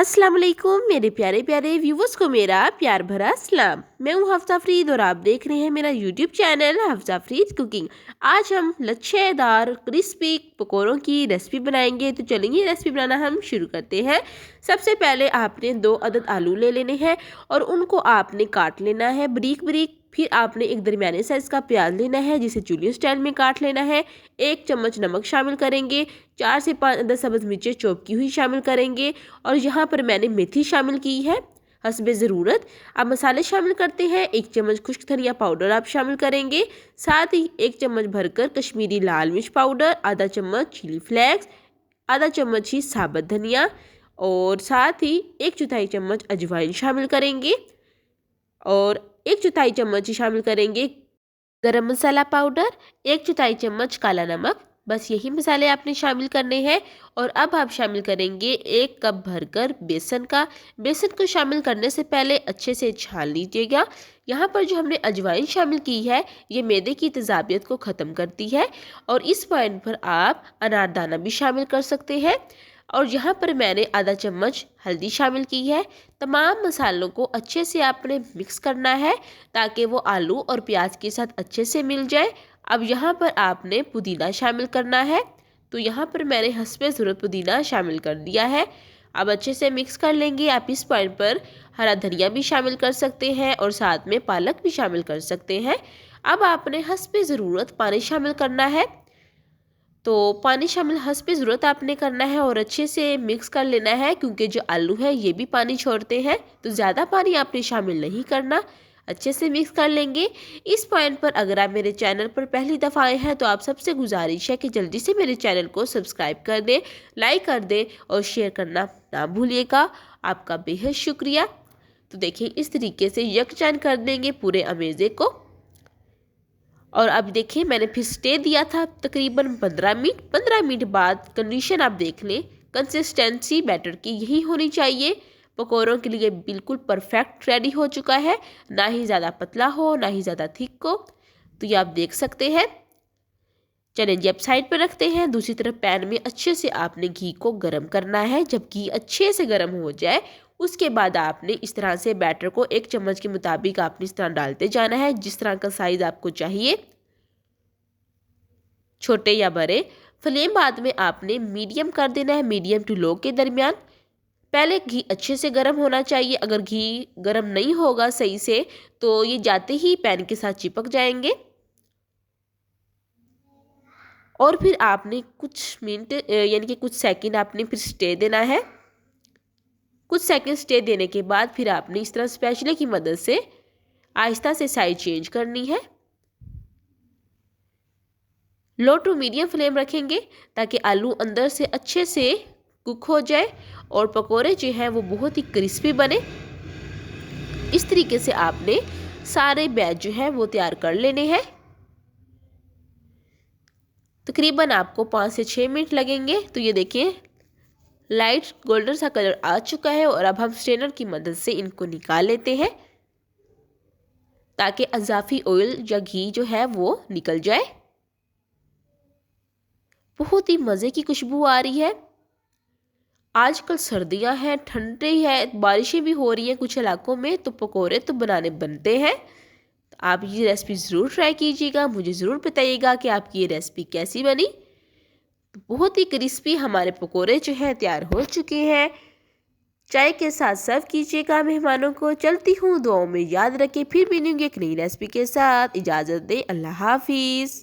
अस्सलाम वालेकुम मेरे प्यारे प्यारे व्यूवर्स को मेरा प्यार भरा सलाम। मैं हूँ हफ्सा फरीद और आप देख रहे हैं मेरा YouTube channel Hafsa Farid cooking. आज हम लच्छेदार क्रिस्पी पकौड़ों की रेसिपी बनाएंगे। तो चलेंगे रेसिपी बनाना हम शुरू करते हैं। सबसे पहले आपने 2 अदद आलू ले लेने हैं और उनको आपने काट लेना है बारीक बारीक। फिर आपने एक दरमियाने साइज़ का प्याज लेना है जिसे जूलियन स्टाइल में काट लेना है। 1 चम्मच नमक शामिल करेंगे। 4 से 5 अदद सब्ज़ मिर्चें चॉप की हुई शामिल करेंगे और यहाँ पर मैंने मेथी शामिल की है हस्बे ज़रूरत। अब मसाले शामिल करते हैं। 1 चम्मच खुश्क धनिया पाउडर आप शामिल करेंगे। साथ ही 1 चम्मच भरकर कश्मीरी लाल मिर्च पाउडर, आधा चम्मच चिली फ्लेक्स, आधा चम्मच ही साबुत धनिया और साथ ही 1/4 चम्मच अजवाइन शामिल करेंगे और 1/4 चम्मच ही शामिल करेंगे गरम मसाला पाउडर, 1/4 चम्मच काला नमक। बस यही मसाले आपने शामिल करने हैं। और अब आप शामिल करेंगे 1 कप भरकर बेसन का। बेसन को शामिल करने से पहले अच्छे से छान लीजिएगा। यहाँ पर जो हमने अजवाइन शामिल की है ये मैदे की तेज़ाबियत को ख़त्म करती है और इस पॉइंट पर आप अनारदाना भी शामिल कर सकते हैं। और यहाँ पर मैंने आधा चम्मच हल्दी शामिल की है। तमाम मसालों को अच्छे से आपने मिक्स करना है ताकि वो आलू और प्याज के साथ अच्छे से मिल जाए। अब यहाँ पर आपने पुदीना शामिल करना है। तो यहाँ पर मैंने हस्बे ज़रूरत पुदीना शामिल कर दिया है। अब अच्छे से मिक्स कर लेंगे। आप इस पॉइंट पर हरा धनिया भी शामिल कर सकते हैं और साथ में पालक भी शामिल कर सकते हैं। अब आपने हस्बे ज़रूरत पानी शामिल करना है। तो पानी शामिल हस्बे ज़रूरत आपने करना है और अच्छे से मिक्स कर लेना है क्योंकि जो आलू है ये भी पानी छोड़ते हैं। तो ज़्यादा पानी आपने शामिल नहीं करना। अच्छे से मिक्स कर लेंगे। इस पॉइंट पर अगर आप मेरे चैनल पर पहली दफ़ा आए हैं तो आप सबसे गुजारिश है कि जल्दी से मेरे चैनल को सब्सक्राइब कर दें, लाइक कर दें और शेयर करना ना भूलिएगा। आपका बेहद शुक्रिया। तो देखिए इस तरीके से यकजान कर देंगे पूरे अमेज़े को। और अब देखिए मैंने फिर स्टे दिया था तकरीबन 15 मिनट। 15 मिनट बाद कंडीशन आप देख लें। कंसिस्टेंसी बैटर की यही होनी चाहिए। पकौड़ों के लिए बिल्कुल परफेक्ट रेडी हो चुका है। ना ही ज़्यादा पतला हो ना ही ज़्यादा थिक हो। तो ये आप देख सकते हैं। चलें जी अब साइड पर रखते हैं। दूसरी तरफ पैन में अच्छे से आपने घी को गर्म करना है। जब घी अच्छे से गर्म हो जाए उसके बाद आपने इस तरह से बैटर को 1 चम्मच के मुताबिक आपने इस तरह डालते जाना है जिस तरह का साइज़ आपको चाहिए, छोटे या बड़े। फ्लेम बाद में आपने मीडियम कर देना है, मीडियम टू लो के दरमियान। पहले घी अच्छे से गर्म होना चाहिए। अगर घी गर्म नहीं होगा सही से तो ये जाते ही पैन के साथ चिपक जाएंगे। और फिर आपने कुछ मिनट यानी कि कुछ सेकंड आपने फिर स्टे देना है। कुछ सेकंड स्टे देने के बाद फिर आपने इस तरह स्पैचुला की मदद से आहिस्ता से साइड चेंज करनी है। लो टू मीडियम फ्लेम रखेंगे ताकि आलू अंदर से अच्छे से कुक हो जाए और पकोड़े जो हैं वो बहुत ही क्रिस्पी बने। इस तरीके से आपने सारे बैच जो है वो तैयार कर लेने हैं। तकरीबन आपको 5 से 6 मिनट लगेंगे। तो ये देखिए लाइट गोल्डन सा कलर आ चुका है और अब हम स्ट्रेनर की मदद से इनको निकाल लेते हैं ताकि अज़ाफ़ी ऑयल या घी जो है वो निकल जाए। बहुत ही मज़े की खुशबू आ रही है। आजकल सर्दियां हैं, ठंडी है, बारिशें भी हो रही हैं कुछ इलाकों में, तो पकोड़े तो बनाने बनते हैं। तो आप ये रेसिपी ज़रूर ट्राई कीजिएगा। मुझे ज़रूर बताइएगा कि आपकी ये रेसिपी कैसी बनी। तो बहुत ही क्रिस्पी हमारे पकोड़े जो हैं तैयार हो चुके हैं। चाय के साथ सर्व कीजिएगा मेहमानों को। चलती हूँ, दुआओं में याद रखें। फिर मिलेंगे एक नई रेसिपी के साथ। इजाज़त दें। अल्लाह हाफिज़।